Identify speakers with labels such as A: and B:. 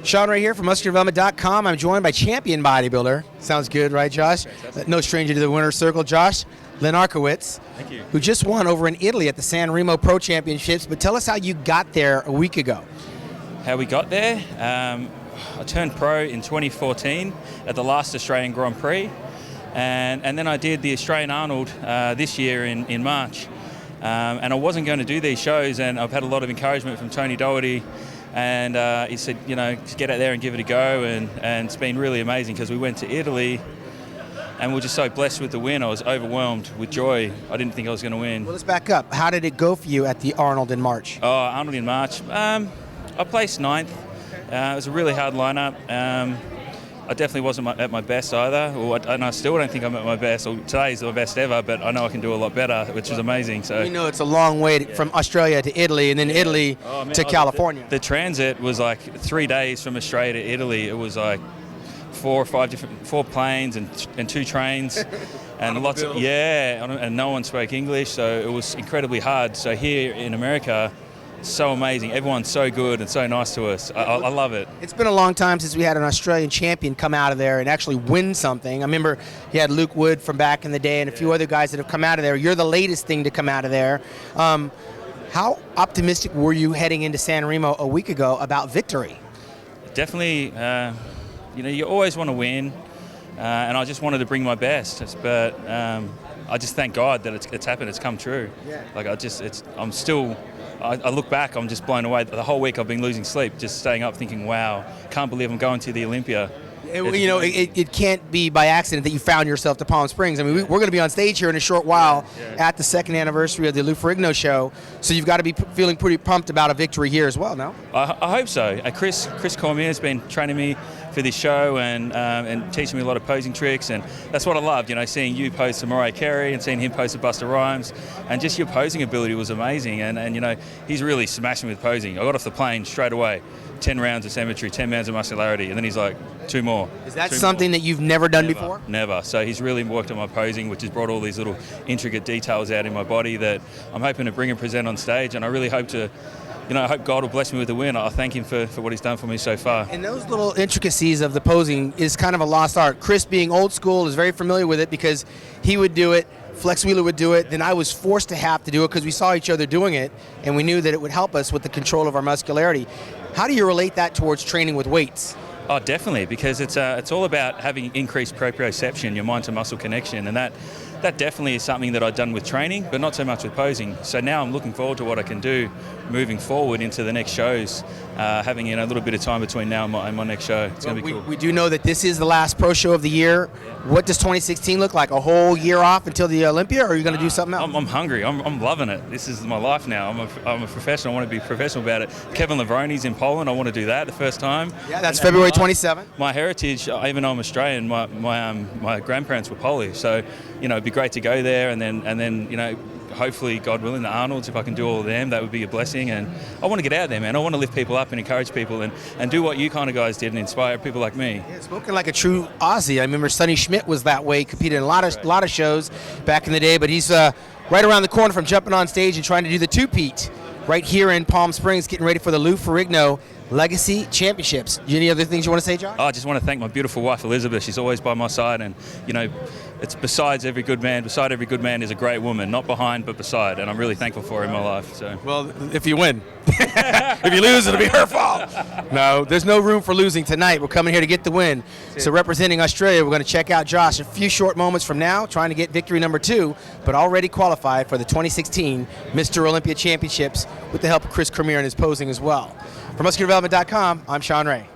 A: Shawn Ray here from MuscularDevelopment.com. I'm joined by champion bodybuilder. Sounds good, right, Josh? No stranger to the winner's circle, Josh Lenartowicz.
B: Thank you.
A: Who just won over in Italy at the San Remo Pro Championships. But tell us how you got there a week ago.
B: How we got there? I turned pro in 2014 at the last Australian Grand Prix. And then I did the Australian Arnold this year in March. And I wasn't going to do these shows, and I've had a lot of encouragement from Tony Doherty. And he said, you know, get out there and give it a go. And it's been really amazing because we went to Italy and we're just so blessed with the win. I was overwhelmed with joy. I didn't think I was going to win.
A: Well, let's back up. How did it go for you at the Arnold in March?
B: Oh, Arnold in March. I placed 9th. It was a really hard lineup. I definitely wasn't at my best either, and I still don't think I'm at my best. Today's my best ever, but I know I can do a lot better, which is amazing. So
A: you know, it's a long way from Australia to Italy, and then Italy to California.
B: The transit was like 3 days from Australia to Italy. It was like 4 or 5 different 4 planes and 2 trains, and lots of and no one spoke English, so it was incredibly hard. So here in America, so amazing. Everyone's so good and so nice to us. I love it.
A: It's been a long time since we had an Australian champion come out of there and actually win something. I remember you had Luke Wood from back in the day and a few other guys that have come out of there. You're the latest thing to come out of there. How optimistic were you heading into San Remo a week ago about victory?
B: Definitely, you know, you always want to win, and I just wanted to bring my best. But I just thank God that it's happened. It's come true.
A: Yeah.
B: Like I look back, I'm just blown away. The whole week I've been losing sleep, just staying up thinking, wow, can't believe I'm going to the Olympia.
A: It can't be by accident that you found yourself to Palm Springs. I mean, we're going to be on stage here in a short while at the 2nd anniversary of the Ferrigno show, so you've got to be feeling pretty pumped about a victory here as well, no?
B: I hope so. Chris Cormier has been training me for this show and teaching me a lot of posing tricks, and that's what I loved, you know, seeing you pose to Mariah Carey and seeing him pose to Busta Rhymes, and just your posing ability was amazing, and you know, he's really smashing with posing. I got off the plane straight away, 10 rounds of symmetry, 10 rounds of muscularity, and then he's like, 2 more.
A: Is that something that you've never done before?
B: Never. So he's really worked on my posing, which has brought all these little intricate details out in my body that I'm hoping to bring and present on stage, and I really hope to, you know, I hope God will bless me with the win. I thank him for what he's done for me so far.
A: And those little intricacies of the posing is kind of a lost art. Chris, being old school, is very familiar with it because he would do it, Flex Wheeler would do it, then I was forced to have to do it because we saw each other doing it, and we knew that it would help us with the control of our muscularity. How do you relate that towards training with weights?
B: Oh, definitely, because it's all about having increased proprioception, your mind-to-muscle connection, and that definitely is something that I've done with training, but not so much with posing. So now I'm looking forward to what I can do moving forward into the next shows, having a little bit of time between now and my next show. It's going to be cool.
A: We do know that this is the last pro show of the year. What does 2016 look like? A whole year off until the Olympia, or are you going to do something else?
B: I'm hungry. I'm loving it. This is my life now. I'm a professional. I want to be professional about it. Kevin Levroni's in Poland. I want to do that the first time.
A: Yeah, that's February 27th.
B: My heritage, even though I'm Australian, my grandparents were Polish. So, you know, it'd be great to go there, and then you know, hopefully, God willing, the Arnolds, if I can do all of them, that would be a blessing. And I want to get out there, man. I want to lift people up and encourage people and do what you kind of guys did and inspire people like me.
A: Yeah, spoken like a true Aussie. I remember Sonny Schmidt was that way, competed in a lot of shows back in the day, but he's right around the corner from jumping on stage and trying to do the two-peat right here in Palm Springs, getting ready for the Ferrigno Legacy Championships. Any other things you want to say, Josh?
B: I just want to thank my beautiful wife, Elizabeth. She's always by my side, and you know, it's beside every good man is a great woman, not behind but beside, and I'm really thankful for her in my life. So,
A: well, if you win. If you lose, it'll be her fault. No, there's no room for losing tonight. We're coming here to get the win. So representing Australia, we're going to check out Josh a few short moments from now, trying to get victory number 2, but already qualified for the 2016 Mr. Olympia Championships with the help of Chris Cormier and his posing as well. For MuscularDevelopment.com, I'm Shawn Ray.